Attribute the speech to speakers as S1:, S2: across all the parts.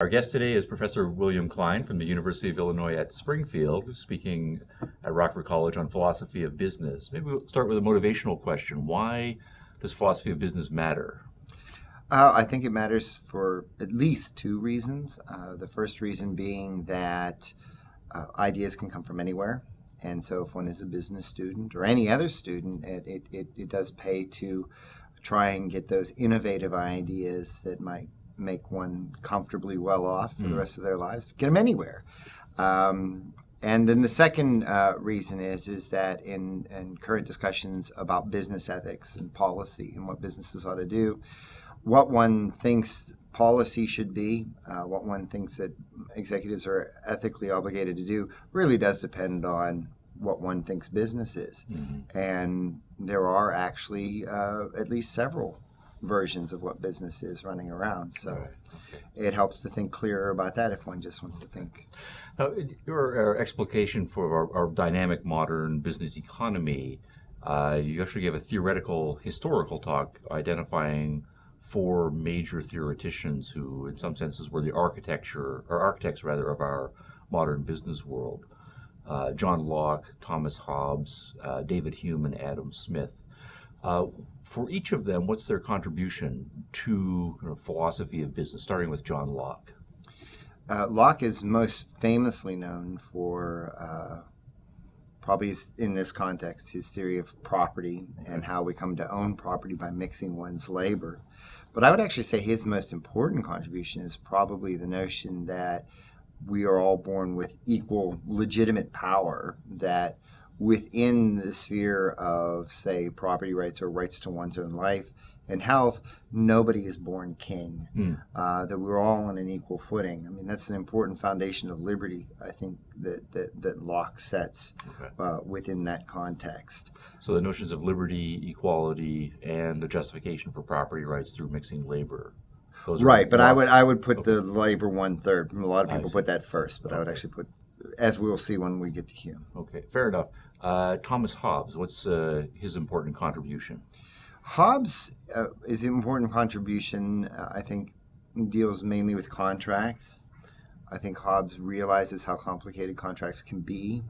S1: Our guest today is Professor William Kline from the University of Illinois at Springfield, speaking at Rockford College on philosophy of business. Maybe we'll start with a motivational question. Why does philosophy of business matter?
S2: I think it matters for at least two reasons. The first reason being that ideas can come from anywhere. And so if one is a business student or any other student, it does pay to try and get those innovative ideas that might make one comfortably well off for the rest of their lives, get them anywhere. And then the second reason is that in current discussions about business ethics and policy and what businesses ought to do, what one thinks policy should be, what one thinks that executives are ethically obligated to do, really does depend on what one thinks business is. Mm-hmm. And there are actually at least several versions of what business is running around. So
S1: Right. Okay.
S2: it helps to think clearer about that if one just wants to think.
S1: Now, your explication for our dynamic modern business economy, you actually gave a theoretical, historical talk identifying four major theoreticians who, in some senses, were the architects of our modern business world. John Locke, Thomas Hobbes, David Hume, and Adam Smith. For each of them, what's their contribution to philosophy of business, starting with John Locke?
S2: Locke is most famously known for, probably in this context, his theory of property and how we come to own property by mixing one's labor. But I would actually say his most important contribution is probably the notion that we are all born with equal legitimate power, that within the sphere of, say, property rights or rights to one's own life and health, nobody is born king, that we're all on an equal footing. I mean, that's an important foundation of liberty, I think, that Locke sets within that context.
S1: So the notions of liberty, equality, and the justification for property rights through mixing labor. Those are
S2: right, but
S1: Locke's.
S2: I would put the labor one third. A lot of people put that first, but I would actually put, as we'll see when we get to Hume.
S1: Okay, fair enough. Thomas Hobbes, what's his important contribution?
S2: Hobbes' is an important contribution, I think, deals mainly with contracts. I think Hobbes realizes how complicated contracts can be,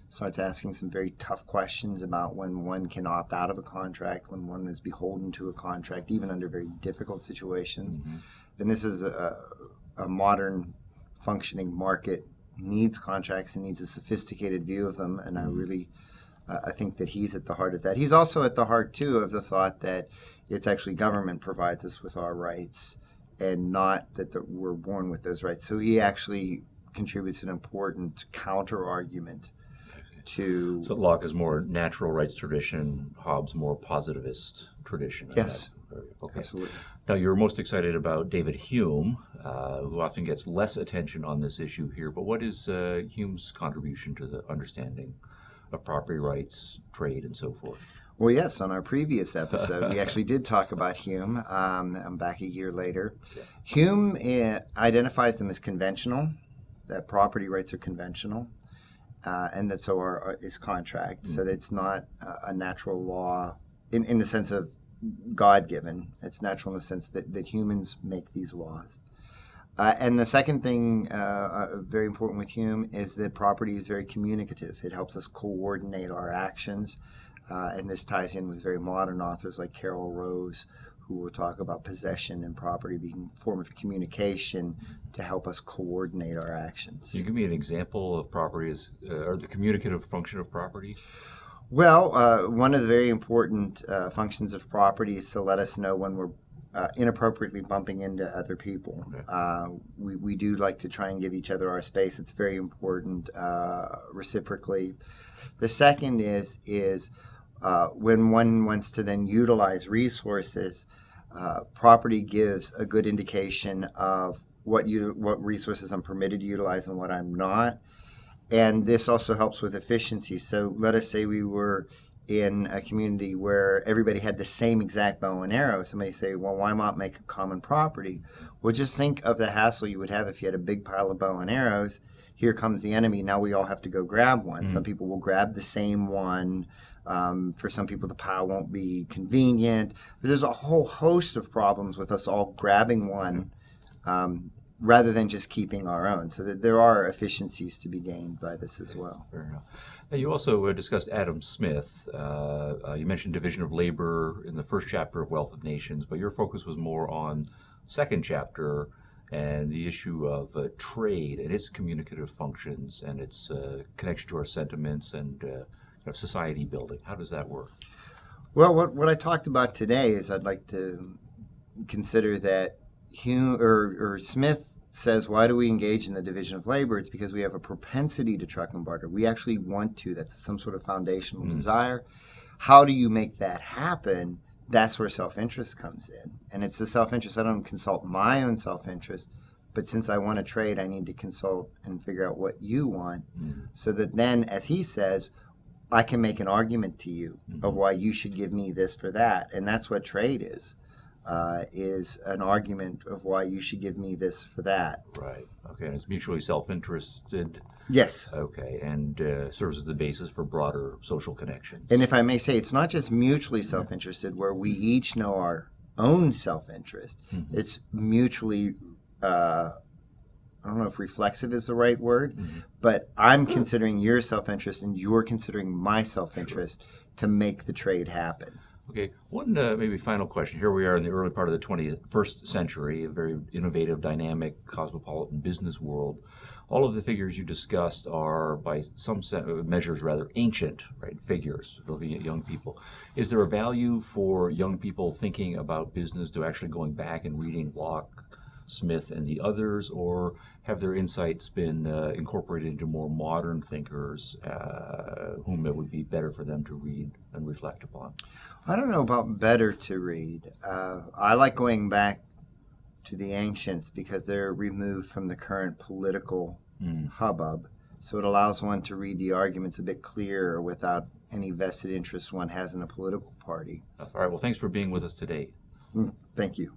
S2: starts asking some very tough questions about when one can opt out of a contract, when one is beholden to a contract, even under very difficult situations. Mm-hmm. And this is a modern functioning market needs contracts and needs a sophisticated view of them, and I think that he's at the heart of that. He's also at the heart, too, of the thought that it's actually government provides us with our rights and not that we're born with those rights. So he actually contributes an important counter-argument to...
S1: So Locke is more natural rights tradition, Hobbes more positivist tradition.
S2: Yes,
S1: okay.
S2: Absolutely.
S1: Now, you're most excited about David Hume, who often gets less attention on this issue here, but what is Hume's contribution to the understanding of property rights, trade, and so forth?
S2: Well, yes, on our previous episode, we actually did talk about Hume. I'm back a year later. Yeah. Hume identifies them as conventional, that property rights are conventional, and that so is contract. So that it's not a natural law in the sense of God-given. It's natural in the sense that humans make these laws. And the second thing, very important with Hume, is that property is very communicative. It helps us coordinate our actions. And this ties in with very modern authors like Carol Rose, who will talk about possession and property being a form of communication to help us coordinate our actions.
S1: Can you give me an example of property or the communicative function of property?
S2: Well, one of the very important functions of property is to let us know when we're inappropriately bumping into other people. Okay. We do like to try and give each other our space. It's very important reciprocally. The second is when one wants to then utilize resources, property gives a good indication of what resources I'm permitted to utilize and what I'm not. And this also helps with efficiency. So let us say we were in a community where everybody had the same exact bow and arrow. Somebody say, well, why not make a common property? Well, just think of the hassle you would have if you had a big pile of bow and arrows. Here comes the enemy. Now we all have to go grab one. Mm-hmm. Some people will grab the same one. For some people, the pile won't be convenient. But there's a whole host of problems with us all grabbing one rather than just keeping our own. So that there are efficiencies to be gained by this as well.
S1: Fair enough. Now, you also discussed Adam Smith. You mentioned division of labor in the first chapter of Wealth of Nations, but your focus was more on second chapter and the issue of trade and its communicative functions and its connection to our sentiments and society building. How does that work?
S2: Well, what I talked about today is I'd like to consider that Hume or Smith says, why do we engage in the division of labor? It's because we have a propensity to truck and barter. We actually want to. That's some sort of foundational desire. How do you make that happen? That's where self-interest comes in. And it's the self-interest. I don't consult my own self-interest, but since I want to trade, I need to consult and figure out what you want so that then, as he says, I can make an argument to you of why you should give me this for that. And that's what trade is an argument of why you should give me this for that.
S1: Right. Okay. And it's mutually self-interested.
S2: Yes.
S1: Okay. And serves as the basis for broader social connections.
S2: And if I may say, it's not just mutually self-interested where we each know our own self-interest. It's mutually, I don't know if reflexive is the right word, but I'm considering your self-interest and you're considering my self-interest to make the trade happen.
S1: Okay, one maybe final question. Here we are in the early part of the 21st century, a very innovative, dynamic, cosmopolitan business world. All of the figures you discussed are, by some measures, rather ancient, right? Figures looking at young people. Is there a value for young people thinking about business to actually going back and reading Locke, Smith, and the others, or have their insights been incorporated into more modern thinkers whom it would be better for them to read and reflect upon?
S2: I don't know about better to read. I like going back to the ancients because they're removed from the current political hubbub. So it allows one to read the arguments a bit clearer without any vested interest one has in a political party.
S1: All right. Well, thanks for being with us today.
S2: Thank you.